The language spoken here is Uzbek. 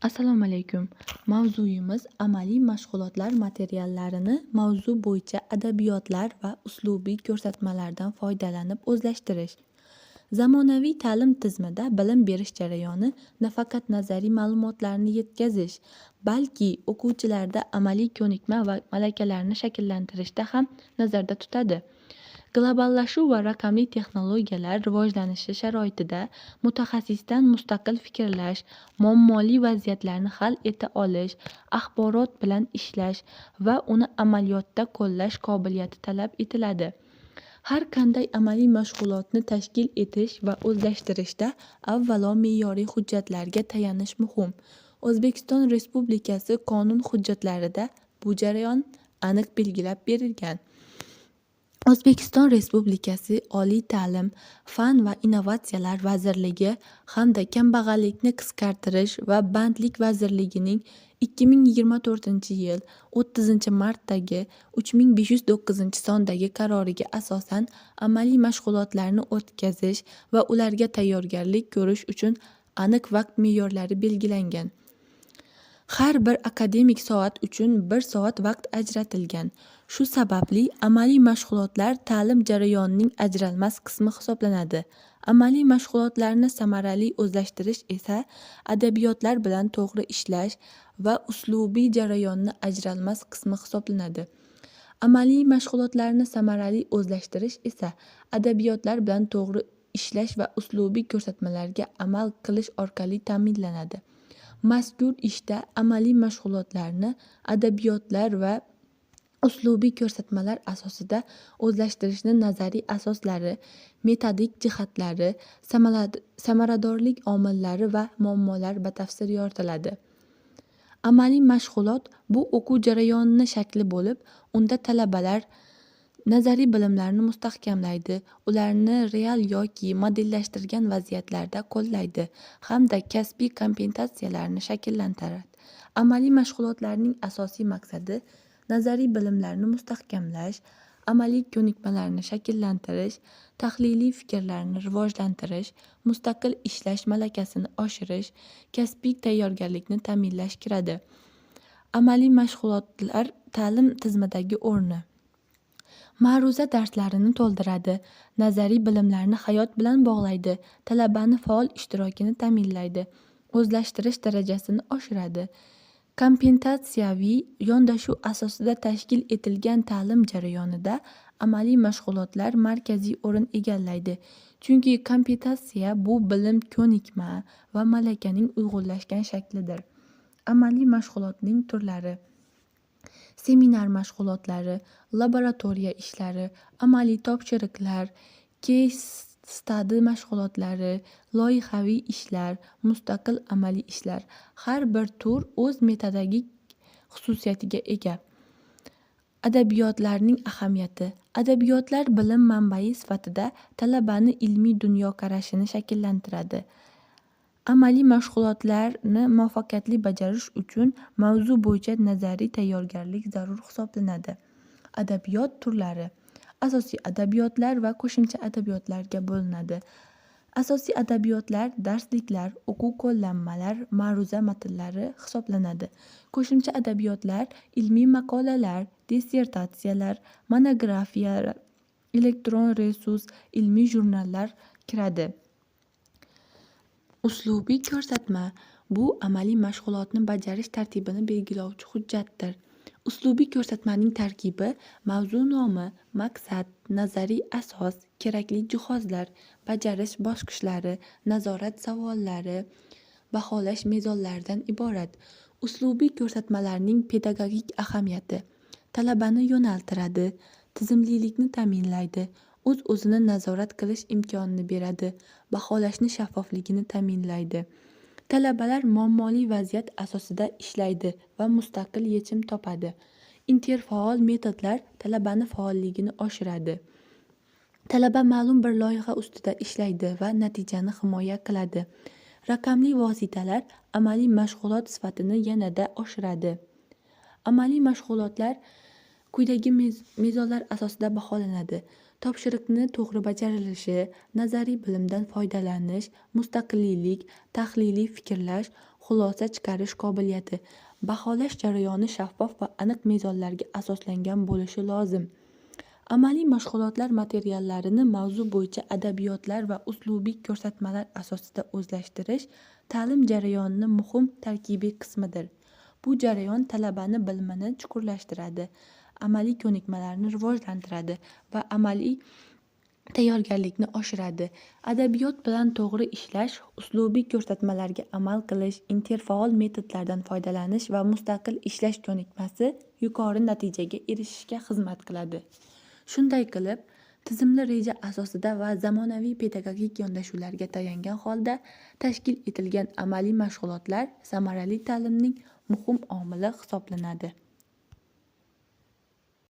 Assalomu alaykum. Mavzuyimiz amaliy mashg'ulotlar materiallarini mavzu bo'yicha adabiyotlar va uslubiy ko'rsatmalardan foydalanib o'zlashtirish. Zamonaviy ta'lim tizimida bilim berish jarayoni nafaqat nazariy ma'lumotlarni yetkazish, balki o'quvchilarda amaliy ko'nikma va malakalarni shakllantirishda ham nazarda tutadi. Globallashuv va raqamli texnologiyalar rivojlanishi sharoitida mutaxassisdan mustaqil fikrlash, muammoli vaziyatlarni hal eta olish, axborot bilan ishlash va uni amaliyotda qo'llash qobiliyati talab etiladi. Har qanday amaliy mashg'ulotni tashkil etish va o'zlashtirishda avvalo me'yoriy hujjatlarga tayanish muhim. O'zbekiston Respublikasi qonun hujjatlarida bu jarayon aniq belgilab berilgan. O'zbekiston Respublikasi Oliy ta'lim, fan va innovatsiyalar vazirligi hamda Kambag'allikni qisqartirish va bandlik vazirligining 2024-yil 30-martdagi 3509-sondagi qaroriga asosan amaliy mashg'ulotlarni o'tkazish va ularga tayyorgarlik ko'rish uchun aniq vaqt me'yorlari belgilangan. Har bir akademik soat uchun 1 soat vaqt ajratilgan. Shu sababli amaliy mashg'ulotlar ta'lim jarayonining ajralmas qismi hisoblanadi. Amaliy mashg'ulotlarni samarali o'zlashtirish esa adabiyotlar bilan to'g'ri ishlash va uslubiy jarayonni ajralmas qismi hisoblanadi. Amaliy mashg'ulotlarni samarali o'zlashtirish esa adabiyotlar bilan to'g'ri ishlash va uslubiy ko'rsatmalarga amal qilish orqali ta'minlanadi. Mazkur ishda amaliy mashg'ulotlarni adabiyotlar va uslubiy ko'rsatmalar asosida o'zlashtirishni nazariy asoslari, metodik jihatlari, samaradorlik omillari va muammolar batafsil yoritiladi. Amaliy mashg'ulot bu o'quv jarayonining shakli bo'lib, unda talabalar nazariy bilimlarni mustahkamlaydi, ularni real yoki modellashtirilgan vaziyatlarda qo'llaydi hamda kasbiy kompetensiyalarni shakllantiradi. Amaliy mashg'ulotlarning asosiy maqsadi nazariy bilimlarni mustahkamlash, amaliy ko'nikmalarni shakllantirish, tahliliy fikrlarni rivojlantirish, mustaqil ishlash malakasini oshirish, kasbiy tayyorgarlikni ta'minlash kiradi. Amaliy mashg'ulotlar ta'lim tizimidagi o'rni. Ma'ruza darslarini to'ldiradi, nazariy bilimlarni hayot bilan bog'laydi, talabani faol ishtirokini ta'minlaydi, o'zlashtirish darajasini oshiradi. Kompetensiyaviy yondashuv asosida tashkil etilgan ta'lim jarayonida amaliy mashg'ulotlar markaziy o'rin egallaydi. Chunki kompetensiya bu bilim, ko'nikma va malakaning uyg'unlashgan shaklidir. Amaliy mashg'ulotning turlari: seminar mashg'ulotlari, laboratoriya ishlari, amaliy topshiriqlar, case study mashg'ulotlari, loyihaviy ishlar, mustaqil amaliy ishlar. Har bir tur o'z metodologik xususiyatiga ega. Adabiyotlarning ahamiyati. Adabiyotlar bilim manbai sifatida talabani ilmiy dunyoqarashini shakllantiradi. Amaliy mashg'ulotlarni muvaffaqiyatli bajarish uchun mavzu bo'yicha nazariy tayyorgarlik zarur hisoblanadi. Adabiyot turlari. Asosiy adabiyotlar va qo'shimcha adabiyotlarga bo'linadi. Asosiy adabiyotlar darsliklar, o'quv qo'llanmalar, ma'ruza matnlari hisoblanadi. Qo'shimcha adabiyotlar ilmiy maqolalar, dissertatsiyalar, monografiyalar, elektron resurs, ilmiy jurnallar kiradi. Uslubiy ko'rsatma bu amaliy mashg'ulotni bajarish tartibini belgilovchi hujjatdir. Uslubiy ko'rsatmaning tarkibi, mavzu nomi, maqsad, nazariy asos, kerakli jihozlar, bajarish bosqichlari, nazorat savollari, baholash mezonlaridan iborat. Uslubiy ko'rsatmalarning pedagogik ahamiyati: talabani yo'naltiradi, tizimlilikni ta'minlaydi, o'z-o'zini nazorat qilish imkonini beradi, baholashni shaffofligini ta'minlaydi. Talabalar muammoli vaziyat asosida ishlaydi va mustaqil yechim topadi. Interfaol metodlar talabani faolligini oshiradi. Talaba ma'lum bir loyiha ustida ishlaydi va natijani himoya qiladi. Raqamli vositalar amaliy mashg'ulot sifatini yanada oshiradi. Amaliy mashg'ulotlar quyidagi mezonlar asosida baholanadi: topshiriqni to'g'ri bajarilishi, nazariy bilimdan foydalanish, mustaqillik, tahliliy fikrlash, xulosa chiqarish qobiliyati. Baholash jarayoni shaffof va aniq mezonlarga asoslangan bo'lishi lozim. Amaliy mashg'ulotlar materiallarini mavzu bo'yicha adabiyotlar va uslubiy ko'rsatmalar asosida o'zlashtirish ta'lim jarayonining muhim tarkibiy qismidir. Bu jarayon talabani bilimini chuqurlashtiradi, amaliy ko'nikmalarni rivojlantiradi va amaliy tayyorgarlikni oshiradi. Adabiyot bilan to'g'ri ishlash, uslubiy ko'rsatmalarga amal qilish, interfaol metodlardan foydalanish va mustaqil ishlash ko'nikmasi yuqori natijaga erishishga xizmat qiladi. Shunday qilib, tizimli reja asosida va zamonaviy pedagogik yondashuvlarga tayangan holda tashkil etilgan amaliy mashg'ulotlar samarali ta'limning muhim omili hisoblanadi.